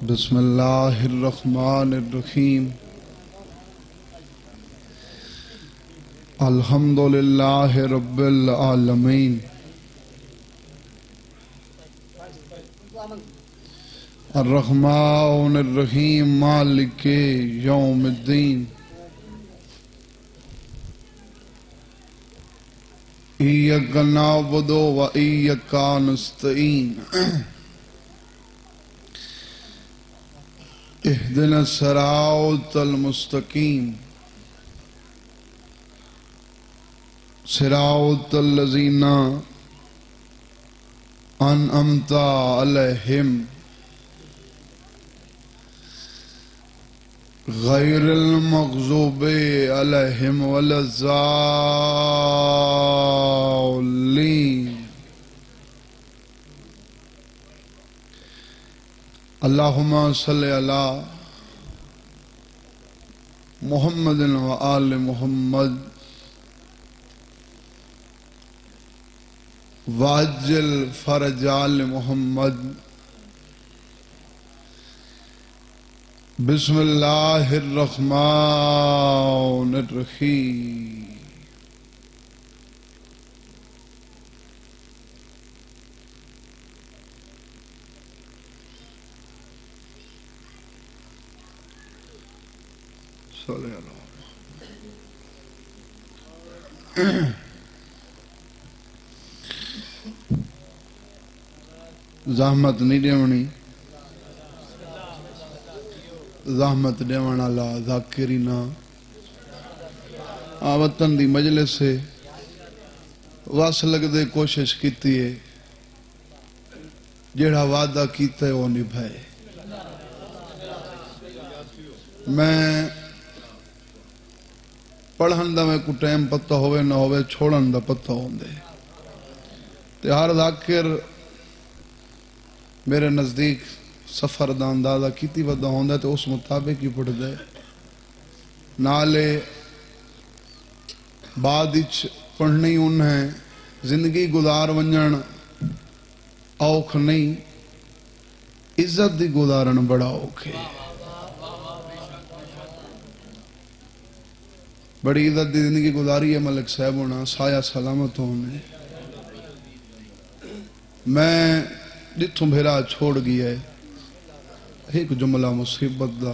بسم اللہ الرحمن الرحیم الحمدللہ رب العالمین الرحمن الرحیم مالک یوم الدین ایاک نعبد و ایاک نستعین اہدنا الصراط المستقیم صراط الذین انعمت علیہم غیر المغضوب علیہم ولا الضالین اللہم صلی علی محمد و آل محمد واجل فرج آل محمد بسم اللہ الرحمن الرحیم صلی اللہ زحمت نہیں دیونی زحمت دیوان اللہ ذاکرینا آوطن دی مجلس سے واس لگ دے کوشش کیتی ہے جیڑا وعدہ کیتا ہے وہ نبھائے میں پڑھن دا میں کو ٹائم پتہ ہوئے نہ ہوئے چھوڑن دا پتہ ہوندے تے ہر ذاکر میرے نزدیک سفر دا اندازہ کیتی ودا ہوندہ تے اس مطابق ہی پڑھ دے نالے بعد اچھ پڑھنی انہیں زندگی گزار ونجن اوکھ نہیں عزت دی گزارن بڑا اوکھے بڑی عزت دی زندگی گزاری ہے ملک صاحب ہونا سایہ سلامت ہونے میں جتوں بھیرا چھوڑ گیا ہے ایک جملہ مصیبت دا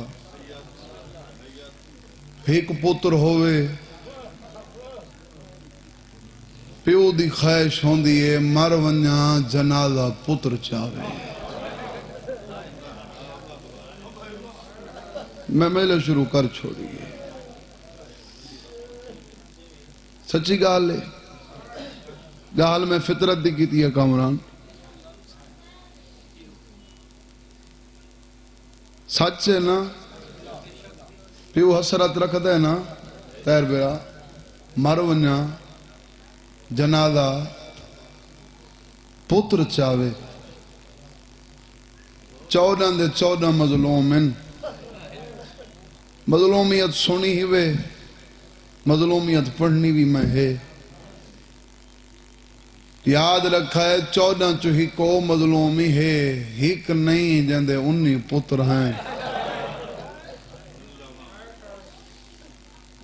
ایک پتر ہوئے پیو دی خواہش ہوندی ہے مر ونجا جنازہ پتر چاہوے میں میلے شروع کر چھوڑی ہے سچی گال ہے گال میں فطرت دی کی تھی کامران سچ ہے نا پیو حسرت رکھ دے نا تیر بیرا مر ونجا جنازہ پتر چاہوے 14 دے 14 مظلومن مظلومیت سنی ہی وے مظلومیت پڑھنی بھی میں ہے یاد رکھا ہے 14 چوہی کو مظلومی ہے ہیک نہیں جندے 19 پتر ہیں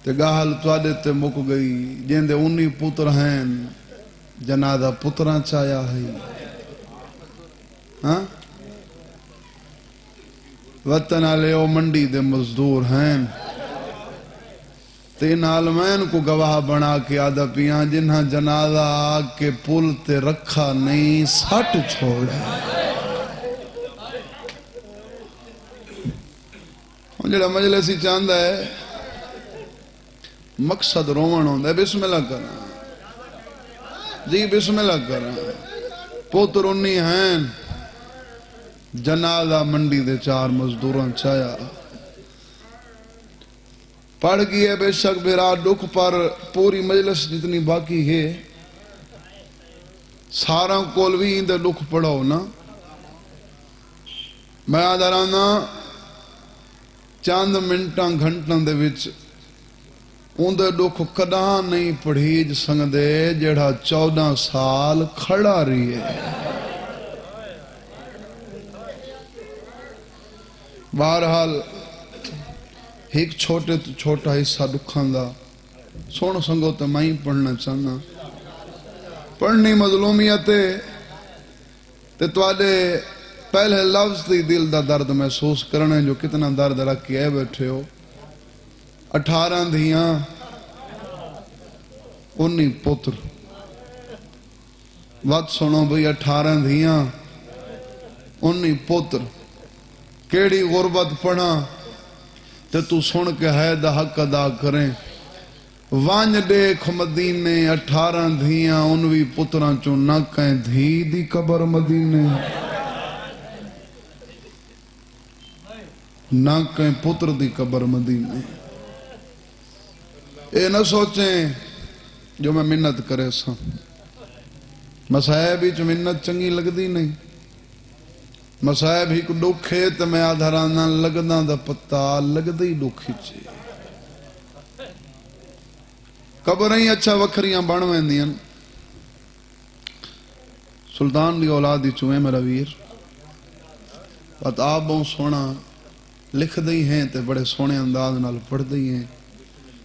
تے گاہل توادے تے مک گئی جندے 19 پتر ہیں جنازہ پتران چایا ہے ہاں وطن آلے او منڈی دے مزدور ہیں تین عالمین کو گواہ بنا کے آدھا پیاں جنہاں جنازہ آگ کے پل تے رکھا نہیں سٹ چھوڑا جڑا مجلسی چاندہ ہے مقصد رومن ہوندہ ہے بسم اللہ کرنا جی بسم اللہ کرنا پوتر 19 ہیں جنازہ منڈی دے 4 مزدوران چایا پڑھ گئی ہے بے شک بیرا دکھ پر پوری مجلس جتنی باقی ہے سارا کولوی اندر دکھ پڑھو نا میں آدھرانا چاند منٹاں گھنٹاں دے وچ اندر دکھ کداں نہیں پڑھیج سنگدے جڑا 14 سال کھڑا رہی ہے. بہرحال ایک چھوٹے تو چھوٹا حصہ دکھاں دا سوڑ سنگو تو میں ہی پڑھنا چاہنا. پڑھنی مظلومیت تے توالے پہلے لفظ دی دل دا درد محسوس کرنے جو کتنا درد رکھ کے بیٹھے ہو. 18 دھیاں 19 پتر. وقت سنو بھئی 18 دھیاں 19 پتر. کیڑی غربت پڑھا تے تو سن کے ہے دا حق ادا کریں. وانج دیکھ مدینے 18 دھیاں 19 پتران چو نہ کہیں دھی دی قبر مدینے. نہ کہیں پتر دی قبر مدینے. اے نہ سوچیں جو میں منت کرے سا. مسائب ہی چو منت چنگی لگ دی نہیں. مسائب ہی کو دکھے تو میں آدھرانا لگنا دا پتا لگ دی دکھی چے. قبریں اچھا وکھریاں بانویں دیاں. سلطان دی اولادی چوئے میرا ویر. بات آپ بہت سونا لکھ دی ہیں تے بڑے سونے انداز نال پڑھ دی ہیں.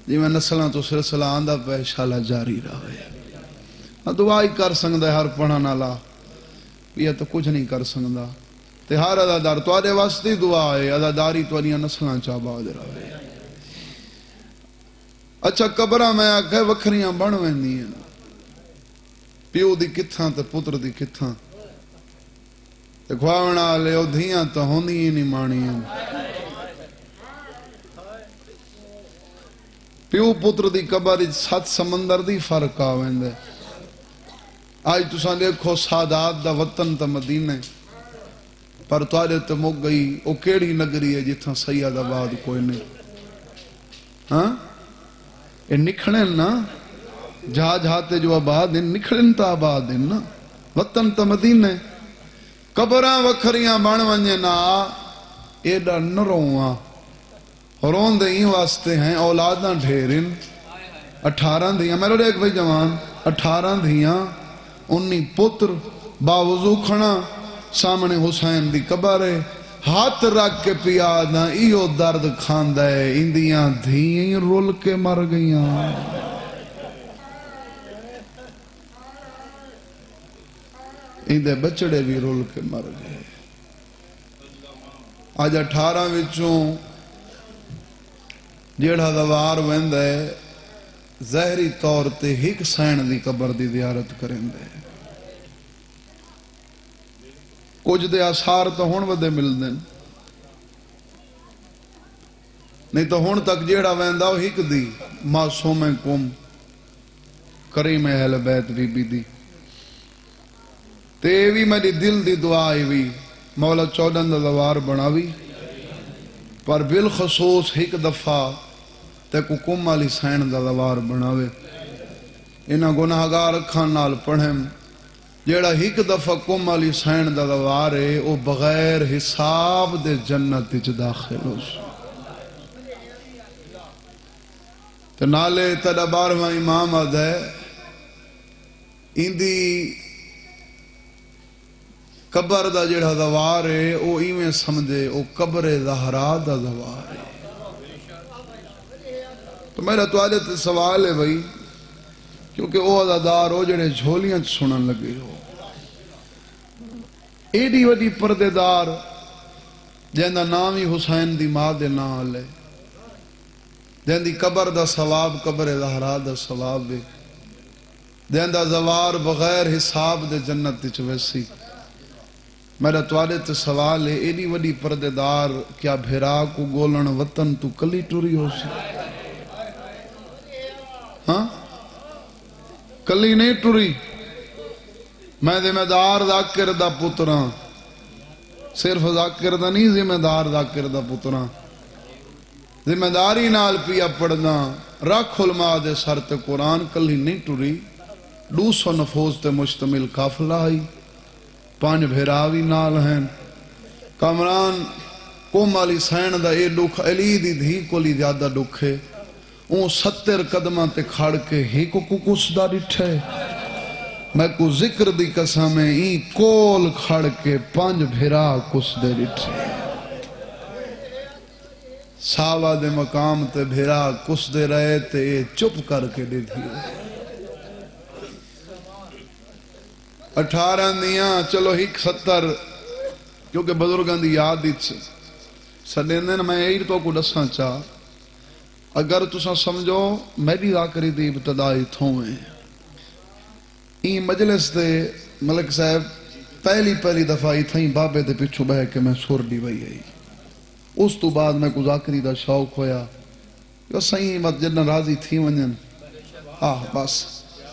جی میں نسلہ تو سلسلہ آندہ پہ شالہ جاری رہے. دعائی کر سکتا ہے ہر پڑھا نالا. یہ تو کچھ نہیں کر سکتا. تے ہر ادادار تو آدھے واسطی دعا ہے. اداداری تو آدھے نسلہ چاباد رہے. اچھا قبرہ میں آکھے وکھریاں بنویں دیئے. پیو دی کتھاں تے پتر دی کتھاں. تے کھواونا لے او دھیاں تو ہوندی ہی نہیں مانی ہیں. پیو پتر دی قبر 7 سمندر دی فرق آویں دے. آج تساں دیکھو سادات دا وطن تا مدینہ پر توالے تے مک گئی. او کیڑی نگری ہے جتھاں سید آباد کوئی نہیں. ہاں اے نکھڑیں نا جہاں جہاتے جو آباد ہیں نکھڑیں تا آباد ہیں نا. وطن تا مدینہ قبراں وکھریاں بان ونجے نا ایڈا نہ رواں. رون دے ہی واسطے ہیں اولاداں ڈھیرن. 18 دھیاں میرے دیکھ بھئی جوان 18 دھیاں 19 پتر باوضو کھنا سامنے حسین دی قبر ہے. ہاتھ رکھ کے پیاداں ایو درد کھاندہ ہے. اندیاں دھییں رول کے مر گئیاں. اندے بچڑے بھی رول کے مر گئے. آج 18 وچوں جیڑا دوار ویند ہے ظاہری طور تے ہک سین دی قبر دی زیارت کریں دے. کچھ دے آثار تو ہون ودے مل دیں. نہیں تو ہون تک جیڑا ویندہ ہو ہک دی معصوم کم کریم اہل بیت بی بی دی. تے بھی میری دل دی دعائی بھی مولا 14 دا دوار بناوی. پر بالخصوص ہک دفعہ تے کو کم علی سین دا دوار بناوے. انہاں گناہگار کھان نال پڑھیں جیڑا ہک دفعہ کم علی سین دا دوار ہے او بغیر حساب دے جنت وچ داخل ہو. تے نالے تیرا 12واں امام آد ہے اندی قبر دا جیڑا دوار ہے او ایویں سمجھے او قبر زہرا دا دوار ہے. تو میرا توالے تے سوال ہے بھئی کیونکہ او عزادار ہو جڑے جھولیاں سنن لگے ہو. ایڈی وڈی پردے دار جہندہ نام ہی حسین دی ماں دے نال ہے. جہندی قبر دا ثواب قبر زہرا دا ثواب ہے. جہندہ زوار بغیر حساب دے جنت وچ ویسی. میرا توالے تے سوال ہے ایڈی وڈی پردے دار کیا بھیرا کو گولن وطن تو کلی ٹوری ہو سی. ہاں کلی نہیں ٹوری. میں ذمہ دار ذاکر دا پتراں. صرف ذاکر دا نہیں ذمہ دار ذاکر دا پتراں. ذمہ داری نال پیا پڑھنا رکھ علماء دے سر تے قرآن کلی نہیں ٹوری. 200 نفوذ تے مشتمل قافلہ آئی. 5 بھیراوی نال ہیں. کامران قوم علی سین دا اے دکھ علی دی دھی کو لی زیادہ دکھ ہے. اون 70 قدمہ تے کھڑ کے ہی کو کس دا ڈٹھے میں کو ذکر دی قسم ہے این کول کھڑ کے 5 بھرا کس دے ڈٹھے ساوا دے مقام تے بھرا کس دے رہے تے چپ کر کے ڈٹھی 18 دیاں چلو 70 کیونکہ بزرگان دی یاد دیت سڈیندے میں یہی تو کو دساں چاہ اگر تساں سمجھو میری ذاکری دی ابتدائی تھوئیں این مجلس دے ملک صاحب پہلی دفعہ ہی تھائیں بابے دے پچھو بہ کے میں سور دی وئی آئی اس تو بعد میں کو ذاکری دا شوق ہویا جو صحیح مت جنہ راضی تھی ونجن بس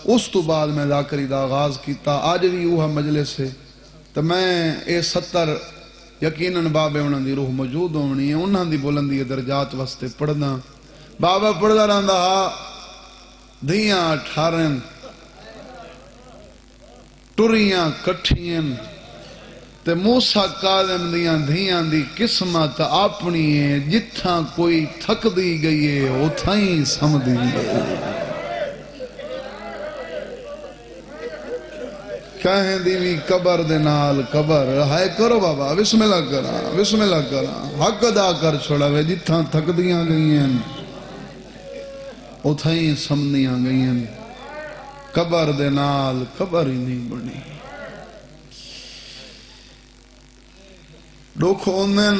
اس تو بعد میں ذاکری دا آغاز کیتا آج بھی اوہا مجلس ہے تو میں 70 یقیناً بابے انہاں دی روح موجود ہونی ہے انہاں دی بلندی درجات واسطے پڑھنا بابا پڑھدا رہندا ہا دھیاں 18 ٹریاں کٹھیاں تے موسیٰ کاظم دیاں دھیاں دی قسمت اپنی ہے جتھاں کوئی تھک دی گئی ہے اتھائیں سم دی گئی کہیں دیوی قبر دے نال قبر ہائے کرو بابا بسم اللہ کرا حق ادا کر چھوڑا وے جتھاں تھک دیاں گئی ہیں اتھائیں سمدیاں گئی ہیں قبر دے نال قبر ہی نہیں بنی دکھ اوندن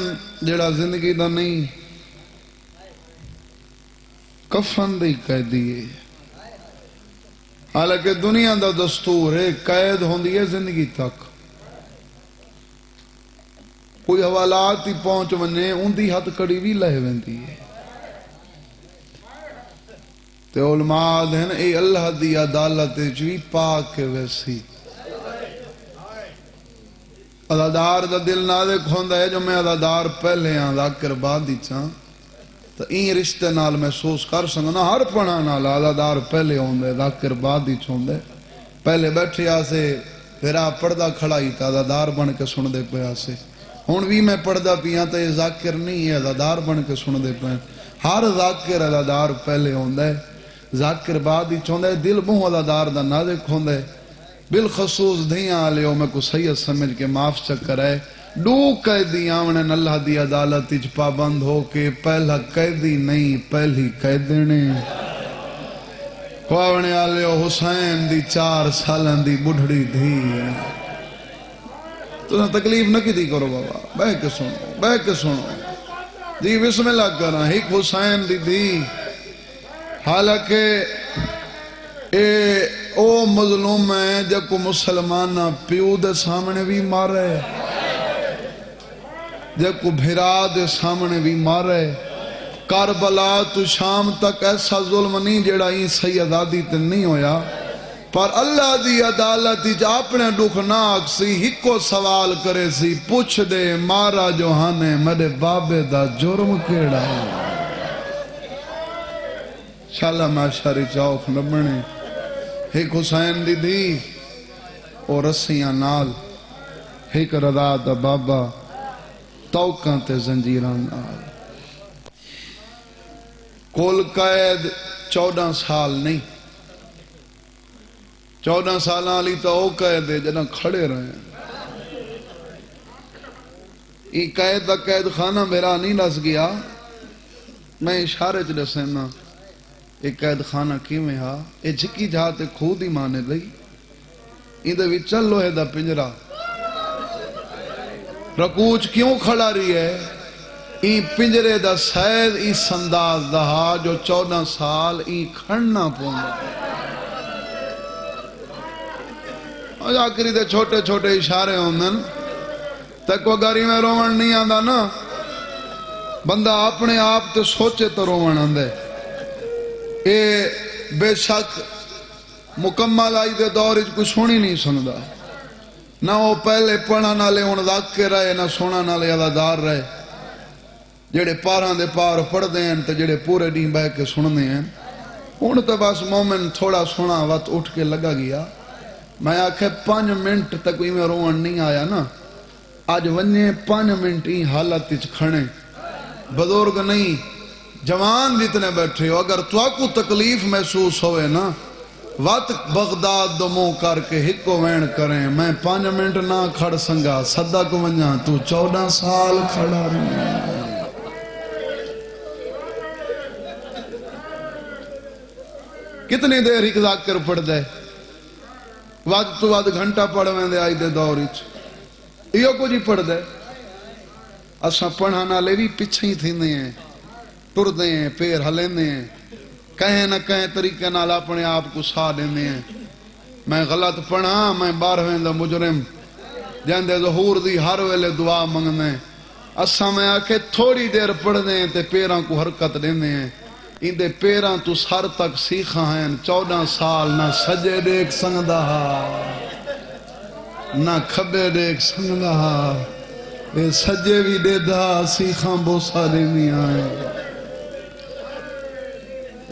جڑا زندگی دا نہیں کفن دی قیدی ہے حالانکہ دنیا دا دستور ہے قید ہوندی ہے زندگی تک کوئی حوالات ہی پہنچ ونے ان دی ہتھ کڑی بھی لہ ویندی ہے تے علماء دین اے اللہ دی عدالت جوی پاک کے ویسی عدادار دا دل نازک ہوندا ہے جو میں عدادار پہلے ہاں ذاکر بعد ہی چاہاں تو این رشتے نال محسوس کر سکنا ہر پڑھا نال عدادار پہلے ہوندے ذاکر بعد ہی چھوندے پہلے بیٹھے آسے پھر آپ پڑھدا کھڑائی تا عدادار بن کے سن دے پہ آسے ہون بھی میں پڑھدا پیاں تا یہ ذاکر نہیں ہے عدادار بن کے سن دے پہ ہر ذاکر عدادار پہلے ہوندے ذاکر بعد ہی چھوندے دل بہوں عدادار دا نازک ہوندے بالخصوص دھیاں آلیوں میں کو سید سمجھ کے معاف چکر ہے دو قیدی آمنن اللہ دی عدالت اچ پابند ہو کے پہلا قیدی نہیں پہلی قیدنے خواہنے آلیو حسین دی 4 سالن دی بڑھڑی دھی تو تکلیف نہ کی دی کرو بابا بہ کے سنو جی بسم اللہ کرنا ایک حسین دی دھی حالانکہ او مظلوم ہے جب کو مسلمانہ پیو دے سامنے بھی مارے جب کو بھیرا دے سامنے بھی مارے کربلا تو شام تک ایسا ظلم نہیں جڑا ہی سیدادی تے نہیں ہویا پر اللہ دی عدالت جا اپنے دکھناک سی ہکو سوال کرے سی پوچھ دے مارا جو ہانے میرے بابے دا جرم کیڑا شاءاللہ معاشری چاوک نبنے ایک حسین دی دی اور رسیاں نال ایک رضا دا بابا توکاں تے زنجیران نال کل قید 14 سال نہیں 14 سال آلی تو او قید ہے جنہاں کھڑے رہے ہیں یہ قید دا قید خانہ میرا نہیں نس گیا میں اشارے چلے سینا ایک قید خانہ کی میں ہاں اے جھکی جہاں تے خود ہی مانے لئی اندھے بھی چل لوہے دا پنجرہ رکوچ کیوں کھڑا رہی ہے این پنجرے دا سید ای سنداز دہا جو 14 سال این کھڑنا پونگا اور آخری دے چھوٹے چھوٹے اشارے ہوندن تک وہ گاری میں رومن نہیں آندہ نا بندہ اپنے آپ تے سوچے تو رومن آندے اے بے شک مکمل آئی دے دور اچھ کوئی سونی نہیں سندہ نہ وہ پہلے پڑھا نہ لے ان ذاکر رہے نہ سونا نہ لے عدادار رہے جڑے پاراں دے پار پڑھ دیں تو جڑے پورے دین بہ کے سن دیں ان تو بس مومن تھوڑا سونا وقت اٹھ کے لگا گیا میں آکھے 5 منٹ تک کوئی میں روان نہیں آیا نا آج ونجے 5 منٹ ہی حالت اچھ کھڑے بزرگ نہیں جوان جتنے بیٹھے ہو اگر تو کو تکلیف محسوس ہوئے نا وقت بغداد دو منہ کر کے ہکو وین کریں میں 5 منٹ نہ کھڑ سنگا صدا کو ونجا تو 14 سال کھڑا رہے کتنی دیر ایک ذاکر پڑھ دے وقت تو وقت گھنٹہ پڑھ میں دے آئی دے دور یہ کو جی پڑھ دے اساں پڑھانا لے بھی پیچھے ہی تھی ہیں ٹر دے ہیں پیر ہلیں دے ہیں کہیں نہ کہیں طریقے نال اپنے آپ کو سا دیں دے ہیں میں غلط پڑھا میں 12ویں دا مجرم جن دے ظہور دی ہر ویلے دعا منگنے اساں میں آکے تھوڑی دیر پڑھ دیں تے پیراں کو حرکت دیں دے ہیں ان دے پیراں تو سر تک سیکھا ہیں 14 سال نہ سجے دیکھ سنگدہ نہ کھبے دیکھ سنگدہ اے سجے بھی دے دا سیکھاں بوسا دے میاں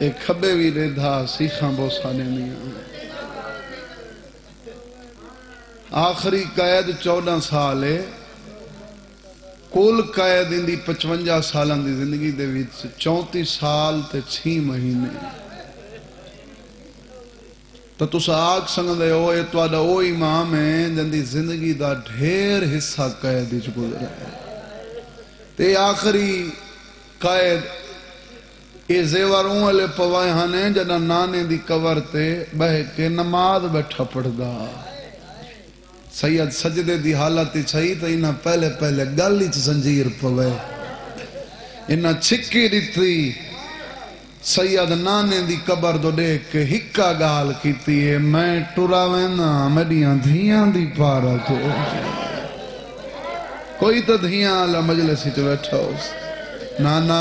اے کھبے بھی دے دا سیکھاں بوسا دے میاں آخری قید 14 سال ہے کل قید ان دی 55 سالان دی زندگی دے ویچ 34 سال تے 6 مہینے تو تُسا آگ سنگ دے ہو اے تو آدھا او امام ہے جن دی زندگی دا ڈھیر حصہ قید اچھ گزر ہے تے آخری قید اے زیوروں والے پوائے ہانے جنہ نانے دی کور تے بہ کے نماز بیٹھا پڑھ دا سید سجدے دی حالت چھئی تو انہاں پہلے گلی چھ زنجیر پوے انہاں چھکی دیتی سید نانے دی قبر دو دیکھ کے ہکا گال کیتی ہے میں ٹورا وینا میڈیاں دھیاں دی پارا تو کوئی تو دھیاں اللہ مجلسی تو بیٹھا ہو نانا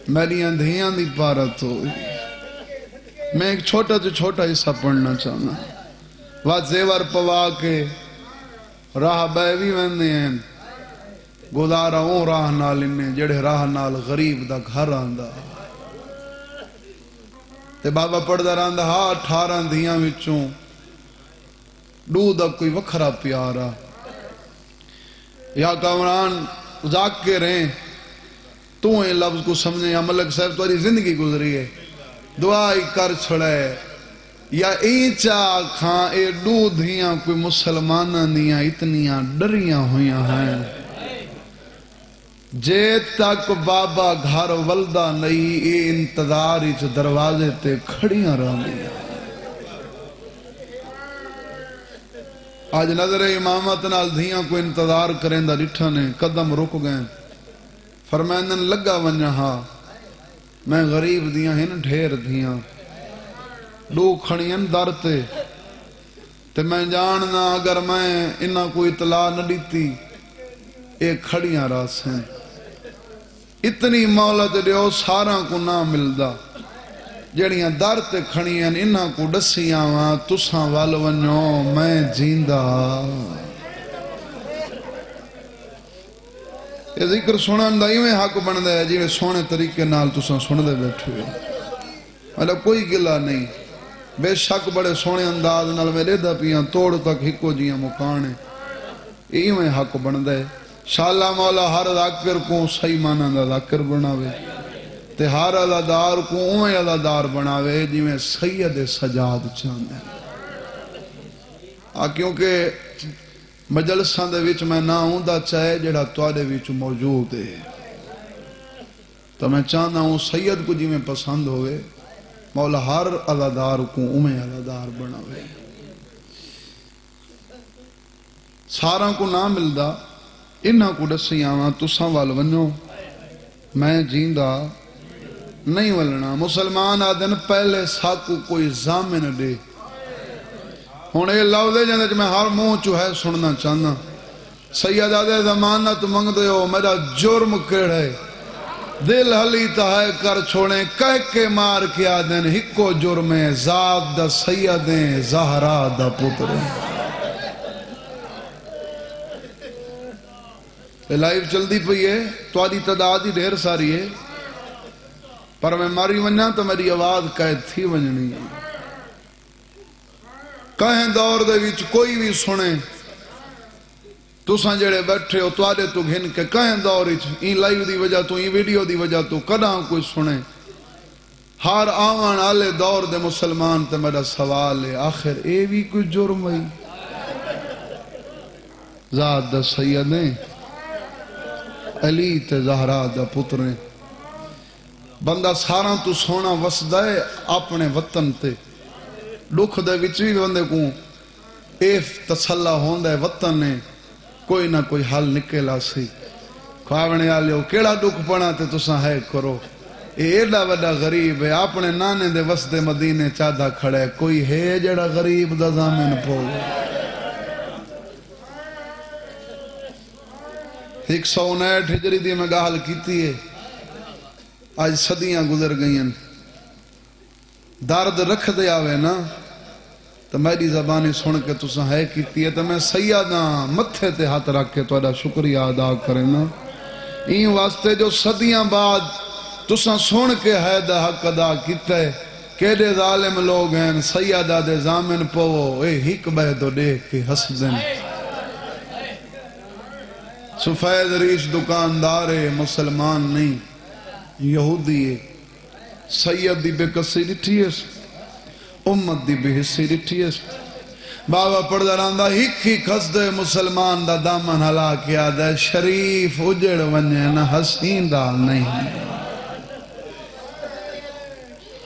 میڈیاں دھیاں دی پارا تو میں ایک چھوٹا حصہ پڑھنا چاہنا وات زیور پوا کے راہ بیوی ویندے ہیں گزارا ہوں راہ نال انہیں جڑے راہ نال غریب دا گھر آندہ تے بابا پڑھ دا راندہ 18 دھیاں وچوں دو دا کوئی وکھرا پیارا یا کامران ذاکر ہیں تو ہیں لفظ کو سمجھیں یا ملک صاحب تو زندگی گزری ہے دعائی کر چھڑے یا اینچا کھاں اے دو دھیاں کوئی مسلمانہ نیاں اتنیاں ڈریاں ہویاں ہیں جے تک بابا گھر ولدہ نہیں اے انتظاری چھ دروازے تے کھڑیاں رہا لیا آج نظر امامت نال دھیاں کو انتظار کریں دا ڈٹھا نے قدم رک گئے فرمائندن لگا ونجہا میں غریب دیاں ہیں ڈھیر دھیاں دو کھڑیاں در تے میں جاننا اگر میں انہاں کو اطلاع نہ دیتی ایک کھڑیاں راس ہیں اتنی مولت دیو ساراں کو نہ ملدا جڑیاں در تے کھڑیاں انہاں کو ڈسیاں وہاں تساں وال ونجو میں جیندہ یہ ذکر سنن دا میں حق بن دے جی سونے طریقے نال تساں سن دے بیٹھے مطلب کوئی گلہ نہیں بے شک بڑے سونے انداز نال میرے دا پیاں توڑ تک ہکو جیاں مکانے یہ میں حق بن دے شاءاللہ مولا ہر ذاکر کو صحیح معنی دا ذاکر بناوے تے ہر عزادار کو اویں عزادار بناوے جی میں سید سجاد چاندے کیونکہ مجلسان دے وچ میں نہ ہوں دا چاہے جڑا توڑے وچ موجود ہے تو میں چاہنا ہوں سید کو جی میں پسند ہوئے مولا ہر عزادار کو اویں عزادار بناوے ساراں کو نہ ملدا انہاں کو ڈسی آواں تساں وال ونجو میں جیندہ نہیں ولنا مسلمان آدن پہلے ساکو کوئی زامن دے ہونے یہ لفظے جاندے میں ہر منہ چو ہے سننا چاہنا سید آدھے ضمانت منگ دے ہو میرا جرم کڑے دل حلی تہائے کر چھوڑیں کہہ کے مار کے آدن ہکو جرمیں ذات دا سیدیں زہرا دا پتریں لائف چل دی پئی ہے تو آدھی تعداد ہی ڈھیر ساری ہے پر میں ماری ونجا تو میری آواز قید تھی ونجنی کہیں دور دے وچ کوئی بھی سنے تساں جڑے بیٹھے ہو تواڈے تو گھن کے کہیں دور این لائیو دی وجہ تو این ویڈیو دی وجہ تو کداں کوئی سنے ہر آوان آلے دور دے مسلمان تے میرا سوال ہے آخر اے بھی کوئی جرم ہے ذات دا سیدیں علی تے زہرا دا پتریں بندہ ساراں تو سونا وسدا ہے اپنے وطن تے دکھ دے وچ بھی بندے کو ایف تسلا ہوندا ہے وطن نے کوئی نہ کوئی حل نکلا سی کھاونے آلیو کیڑا دکھ پڑا تے تساں ہے کرو اے ایڈا وڈا غریب ہے اپنے نانے دے وسدے مدینے چادہ کھڑے کوئی ہے جڑا غریب دا ضامن پوے 159 ہجری دی میں گال کیتی ہے آج صدیاں گزر گئیں درد رکھ دے آوے نا تو میری زبانی سن کے تساں ہے کیتی ہے تو میں سیداں متھے تے ہاتھ رکھ کے تہاڈا شکریہ ادا کرنا این واسطے جو صدیاں بعد تساں سن کے ہے دا حق ادا کیتا ہے کیڑے ظالم لوگ ہیں سیدہ دے ضامن پوو اے ہک بہ دو دیکھ کے ہس دن سفید ریش دکاندار مسلمان نہیں یہودی ہے سید دی بے کسی ڈٹھی ہے امت دی بے حصی ڈٹھی ہے بابا پڑھدا رہندا ہک ہی کھس دے مسلمان دا دامن ہلا کیا دے شریف اجڑ ونجے نہ حسین دا نہیں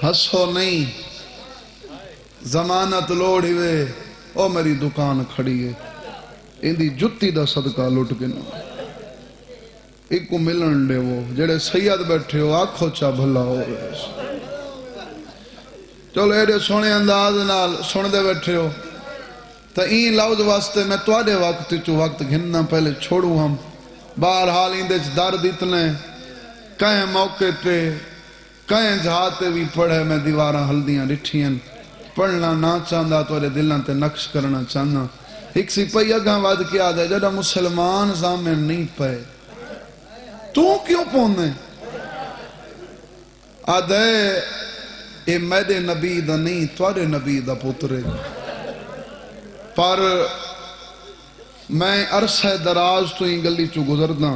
ہسو نہیں ضمانت لوڑ ہوئے او میری دکان کھڑی ہے اندی جتی دا صدقہ لٹ کے نہ ایک کو ملن دے وہ جڑے سید بیٹھے ہو آنکھوں چا بھلا ہو رہے چلو ایڈے سونے انداز نال سن دے بیٹھے ہو تا این لفظ واسطے میں تواڈے وقت چو وقت گھننا پہلے چھوڑوں ہم بہرحال اندے چ درد اتنے کہیں موقع تے کہیں جہاتے بھی پڑھے میں دیواراں ہلدیاں ڈٹھیاں پڑھنا نہ چاہندا تواڈے دلاں تے نقش کرنا چاہنا ایک سی پئی اگاں ود کے آدھے جڑا مسلمان ضامن نہیں پے تو کیوں پونے آدھے اے میرے نبی دا نہیں تواڈے نبی دا پترے پر میں عرصہ دراز تو این گلی چو گزردا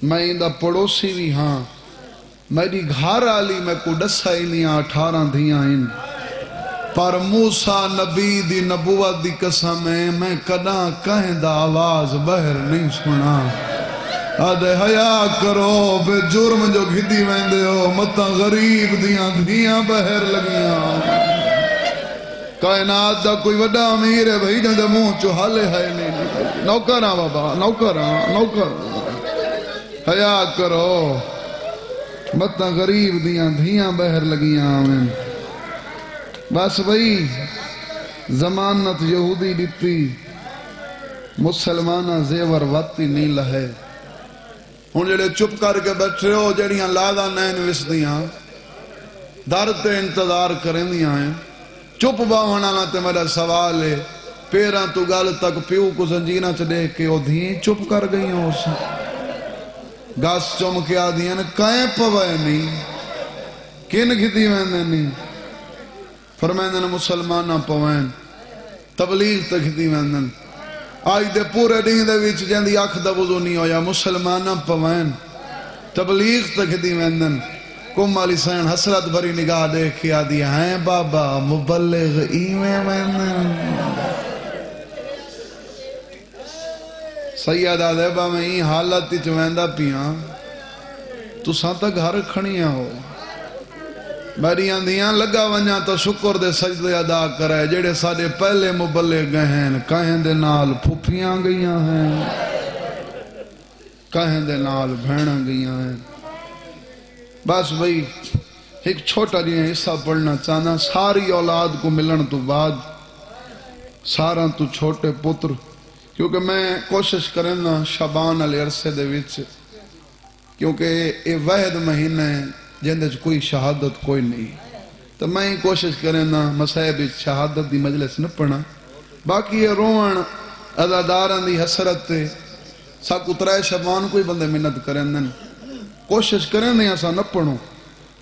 میں ان دا پڑوسی بھی ہاں میری گھر آلی میں کو ڈسا انیاں 18 دھیاں ان پر موسیٰ نبی دی نبوت دی قسم ہے میں کداں کہیں دا آواز بہر نہیں سنا آدھے حیاء کرو بے جرم جو گھدی ویندے ہو متا غریب دیاں دھیاں بہر لگیاں کائنات دا کوئی وڈا امیر ہے بھئی جندے منہ چو حالے ہے نہیں نوکراں بابا نوکراں حیاء کرو متا غریب دیاں دھیاں بہر لگیاں آمین بس بھئی ضمانت یہودی دیتی مسلمانہ زیور واتی نہیں لہے ہن جڑے چپ کر کے بیٹھے ہو جڑیاں لادا نین وسدیاں درد تے انتظار کریں دیاں ہیں چپ باونا نہ تے میرا سوال ہے پیراں تو گل تک پیو کو زنجیرہ چ دیکھ کے او دھیں چپ کر گئی ہوں اسے گاس چوم کے آدھیاں کائیں پوائے نہیں کن گھتی ویندے نہیں فرمائندن مسلمانہ پوائن تبلیغ تک گھتی ویندن آج دے پورے دین دے ویچ جاندی آنکھ دا وضو نہیں ہویا مسلمانہ پوائن تبلیغ تک گھتی ویندن کم علی سین حسرت بھری نگاہ دیکھ کے آدھی ہیں بابا مبلغ ایمیں ویندن سیدہ دیبا میں این حالت چ ویندا پیاں تو سانتا گھر کھڑیاں ہو میری آندیاں لگا ونجا تو شکر دے سجدے ادا کرے جڑے ساڑے پہلے مبلغ گئے ہیں کہیں دے نال پھوپیاں گئیاں ہیں کہیں دے نال بھیڑاں گئیاں ہیں بس بھئی ایک چھوٹا جی حصہ پڑھنا چاہنا ساری اولاد کو ملن تو بعد سارا تو چھوٹے پتر کیونکہ میں کوشش کرنا شابان علی عرصے دے وچ کیونکہ یہ وحد مہینہ ہے جندے کوئی شہادت کوئی نہیں تو میں کوشش کرنا مسائب شہادت دی مجلس نہ پڑھنا باقی یہ روان اداداران دی حسرت تے ساکو ترائے شابان کوئی بندے منت کرن کوشش کرنے ایسا نہ پڑھو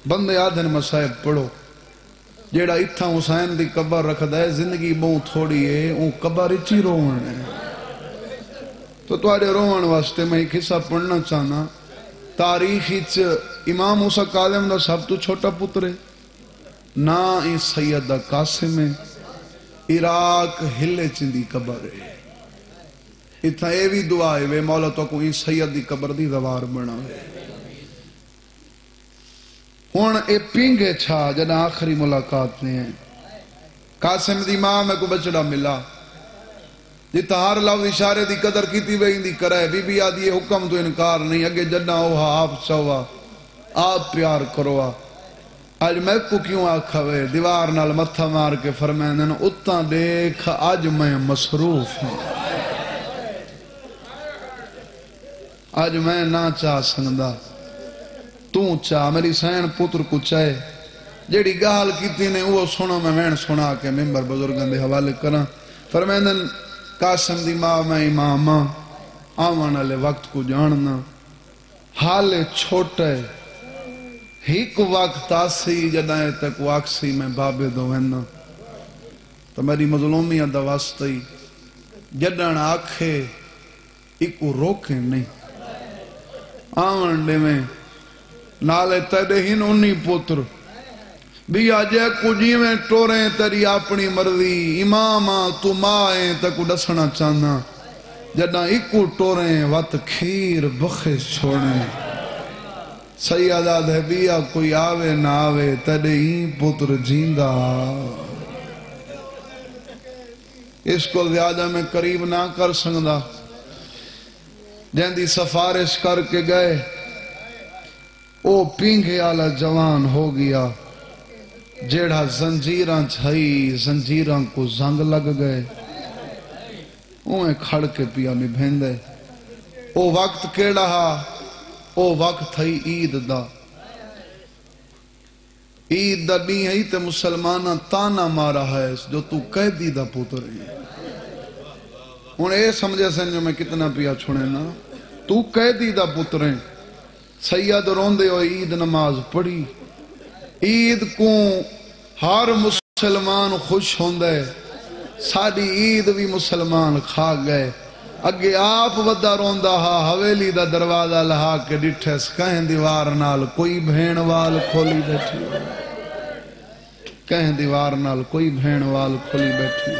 بندے آدھن مسائب پڑھو جیڑا اتھا حسین دی قبر رکھ دے زندگی بہت تھوڑی ہے اون قبر اچھی روان ہے تو تواڈے روان واسطے میں ایک حصہ پڑھنا چاہنا. تاریخ امام موسیٰ کاظم دا سب تو چھوٹا پتر ہے نا ای سید دا قاسم ہے. عراق ہلے چندی قبر ہے. اتنا اے بھی دعا ہے وے مولا تو کو ای سید دی قبر دی دوار بنا ہے. ہون اے پینگے چھا جنا آخری ملاقات میں ہیں. قاسم دی ماں میں کو بچڑا ملا جتا ہر لفظ اشارے دی قدر کیتی وے اندی کرے. بی بی آدھی حکم تو انکار نہیں اگے جنا اوہا آپ چوا آپ پیار کروا. آج میں کو کیوں آکھا وے دیوار نال متھا مار کے فرمائیں دینا اتنا دیکھ آج میں مصروف ہوں. آج میں نہ چاہ سنگدا تو چاہ. میری سین پتر کو چاہے جیڑی گال کیتی نے وہ سنو میں وین سنا کے ممبر بزرگان دے حوالے کرنا. فرمائیں دینا قاسم دی ماں میں امام آوان والے وقت کو جاننا حال چھوٹے ہیک وقت آسی جدائیں تک واقسی میں بابے دو وینا. تو میری مظلومیہ دا واسطی جدن آکھے ایکو روکے نہیں. آوان دے میں نالے تیرے ہن انہی پتر بھی آجے کجی میں ٹوریں تیری اپنی مرضی. امام تو مائیں تکو ڈسنا چاہنا جدہ ایکو ٹوریں وات کھیر بخش چھوڑیں. سیدہ دے بیا کوئی آوے نہ آوے تیرے ہی پتر جیندہ. اس کو زیادہ میں قریب نہ کر سکتا. جہاں سفارش کر کے گئے او پینگے آلا جوان ہو گیا جیڑا زنجیران چھائی زنجیران کو زنگ لگ گئے. اوہیں کھڑ کے پیا نہیں بھیندے. او وقت کیڑا ہا او وقت تھئی عید دا. عید دا نہیں ہے تے مسلمانہ تانا مارا ہے جو تو قیدی دا پتر ہے. انہیں اے سمجھے سن جو میں کتنا پیا چھوڑے نا تو قیدی دا پتر ہے. سید روندے ہو عید نماز پڑھی. عید کو ہر مسلمان خوش ہوندے. ساڑی عید بھی مسلمان کھا گئے. اگے آپ ودا روندا ہا حویلی دا دروازہ لہا کے ڈٹھس کہیں دیوار نال کوئی بھین وال کھولی بیٹھی. کہیں دیوار نال کوئی بھین وال کھولی بیٹھی.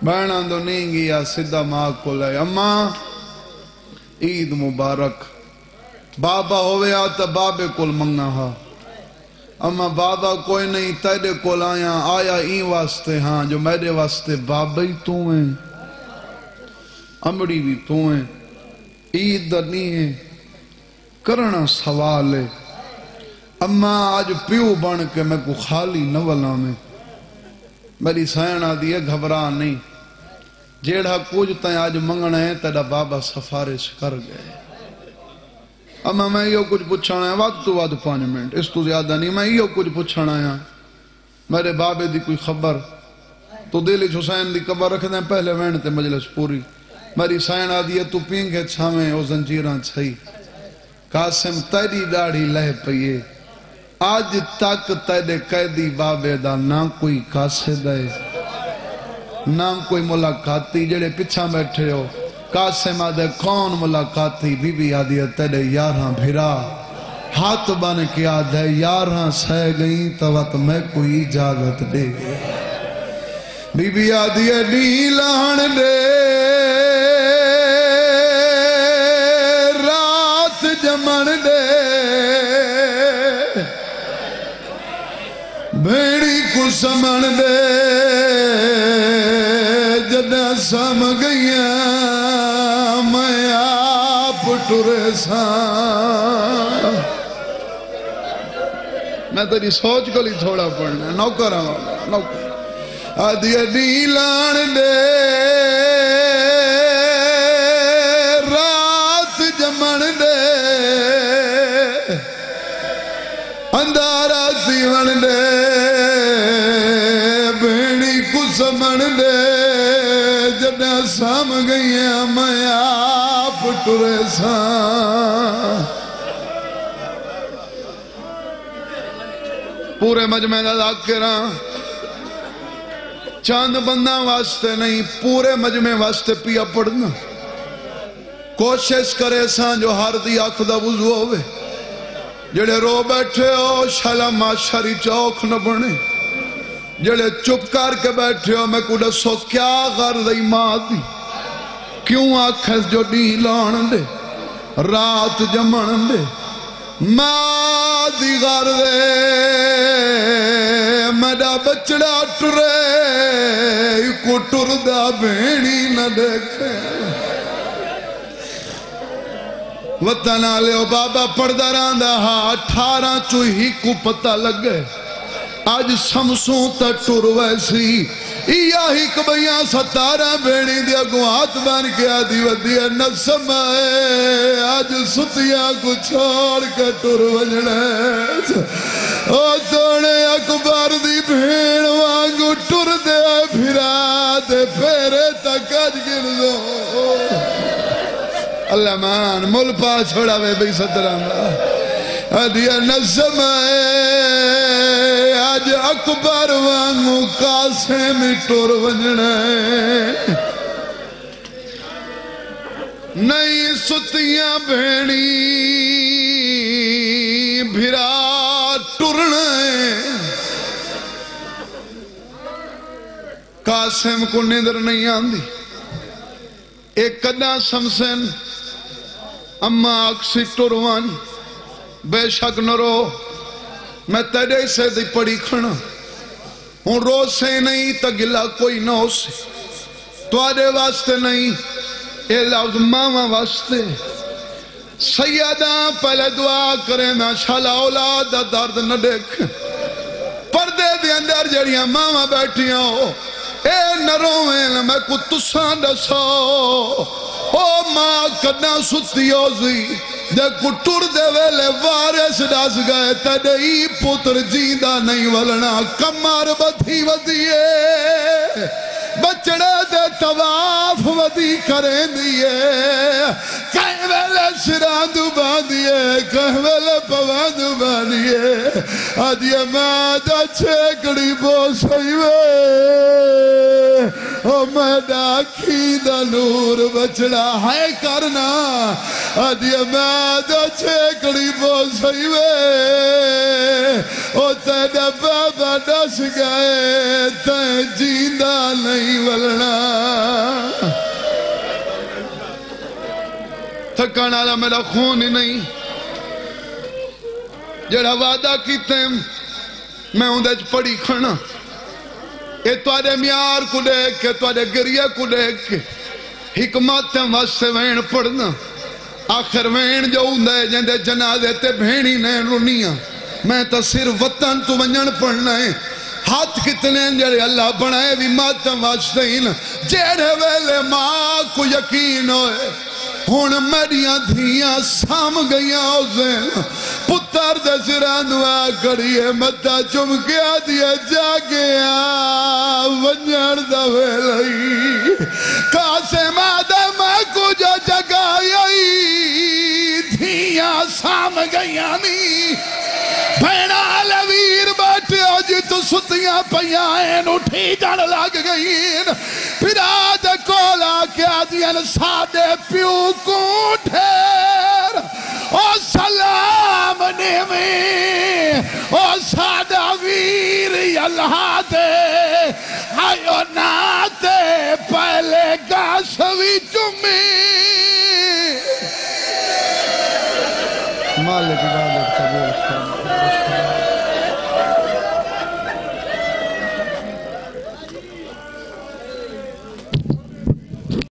بہنا دو نہیں گیا سدھا ماں کو لے اماں عید مبارک. بابا ہوئے آتا بابے کل منگا ہا. اما بابا کوئی نہیں تیرے کول آیا این واسطے ہاں جو میرے واسطے بابا ہی تو ہیں امڑی بھی تو ہیں. عید دا نہیں ہے کرنا سوال ہے. اما آج پیو بن کے میں کو خالی نولا میں میری سائنہ دیئے گھبرا نہیں. جیڑا کچھ تائیں آج منگنا ہے تیرا بابا سفارش کر گئے. اما میں یہ کچھ پوچھانا ہے وقت تو وقت 5 منٹ اس تو زیادہ نہیں. میں یہ کچھ پوچھانا ہے میرے بابے دی کوئی خبر تو دل حسین دی قبر رکھ دیں پہلے وین تے مجلس پوری. میری سائن آدھی ہے تو پینگے چھامیں او زنجیران چھائی. قاسم تیری ڈاڑھی لہ پئیے. آج تک تیرے قیدی بابے دا نہ کوئی قاصد ہے نہ کوئی ملاقاتی. جڑے پچھا بیٹھے ہو قاسم آدھے کون ملاقاتی. بی بی آدھی ہے تیرے 11 بھرا ہاتھ بن کے آدھے 11 سہ گئیں تو میں کوئی اجازت دے گئے. بی بی آدھی ہے نیلان دے رات جمن دے بھیڑی کو سمن دے جدہ سم گئیاں میں آپ ٹرے ساں. میں تیری سوچ کو لی تھوڑا پڑھنا نوکر ہوں نوکر. آدھی نیلان دے رات جمن دے اندارا سیون دے بھیڑی کو سمن دے جدہ سام گئیاں میں آپ ٹرے ساں. پورے مجمع دا ذاکراں چاند بندہ واسطے نہیں پورے مجمع واسطے پیا پڑھنا. کوشش کرے سان جو ہر دی آنکھ دا وضو ہوئے جڑے رو بیٹھے ہو شالا معاشری چوک نہ بنے جڑے چپ کر کے بیٹھے ہو میں کو دسو کیا غرض ماں دی کیوں آنکھیں جو ڈی لان دے رات جمن دے ماں دی غرض میڈا بچڑا ٹرے کو ٹردہ بینی نہ دیکھے وطن آلے او بابا پردہ راندہ ہاں 18 چوہی کو پتہ لگ گئے آج سمسوں تا ٹر ویسی ایاہی کبھیاں 17 بینی دیا گوات بان کے آدھی ودیا نسم آئے آج ستیاں کو چھوڑ کے ٹر وجنے او توڑے اکبر دی بھین وانگو ٹر دے پھرا دے پھیرے تک آج گر دو اللہ مان مل پا چھوڑا وے بھئی 17 آدھیا نسم آئے آج اکبر وانگو کاسے میں ٹور وجنے نئی ستیاں بھینی بھرا ٹرنے قاسم کو نیدر نہیں آندی ایک کنا سمسن اما اکسی ٹروان بے شک نہ رو میں تیرے سے دی پڑی کھنا ہوں رو سے نہیں تا گلا کوئی نہ ہو سے تو آدھے واسطے نہیں اے لفظ ماما واسطے سیدہ پہلے دعا کریں ماشاءاللہ اولاد درد نہ دیکھ پردے دے اندر جڑیاں ماما بیٹھیاں ہو اے نہ روئیں میں کو تساں دسو او ماں کنا ستی ہوزی دے کٹر دے ویلے وارس ڈاس گئے تدہی پتر جیندہ نہیں ولنا کمار بدھی ودیے بچڑے دے تواف ودی کریں دیئے کہیں ویلے سراندو باندیے کہیں ویلے پواندو باندیے آدھیے مادہ چھیکڑی بوسائی وے او میڈا کی دا نور بچڑا ہے کرنا آدھیے مادہ چھیکڑی بوسائی وے او تیڑا بابا ڈس گئے تین جیندہ نہیں ولنا تھکانا آلا میرا خون ہی نہیں جڑا وعدہ کیتے میں ہوں دیکھ پڑی کھنا اے توارے میار کو دیکھ کے توارے گریہ کو دیکھ کے حکمات واسے وین پڑھنا آخر وین جو ہوں دے جندے جنازے تے بھینی نین رونیاں میں تا صرف وطن تو ونجن پڑھنا ہے ہاتھ کتنے جڑے اللہ بنائے بھی ماتم واسطین جیڑے ویلے ماں کو یقین ہوئے ہون میڈیاں دھیاں سام گئیاں ہوزیں پتر دے سران دعا کریے مدہ چمکیا دیا جا گیا ونجر دا ویلئی کاسے مادہ ماں کو جو جگائی دھیاں سام گئیاں نہیں بھینا لویر بیٹھے ہو جی تو ستیاں پیائیں اٹھی جان لگ گئیں پھر آج کولا کیا دین سادے پیو کو ٹھیر او سلام نیمی او سادہ ویر اللہ دے آئیو ناتے پہلے گا سوی چمی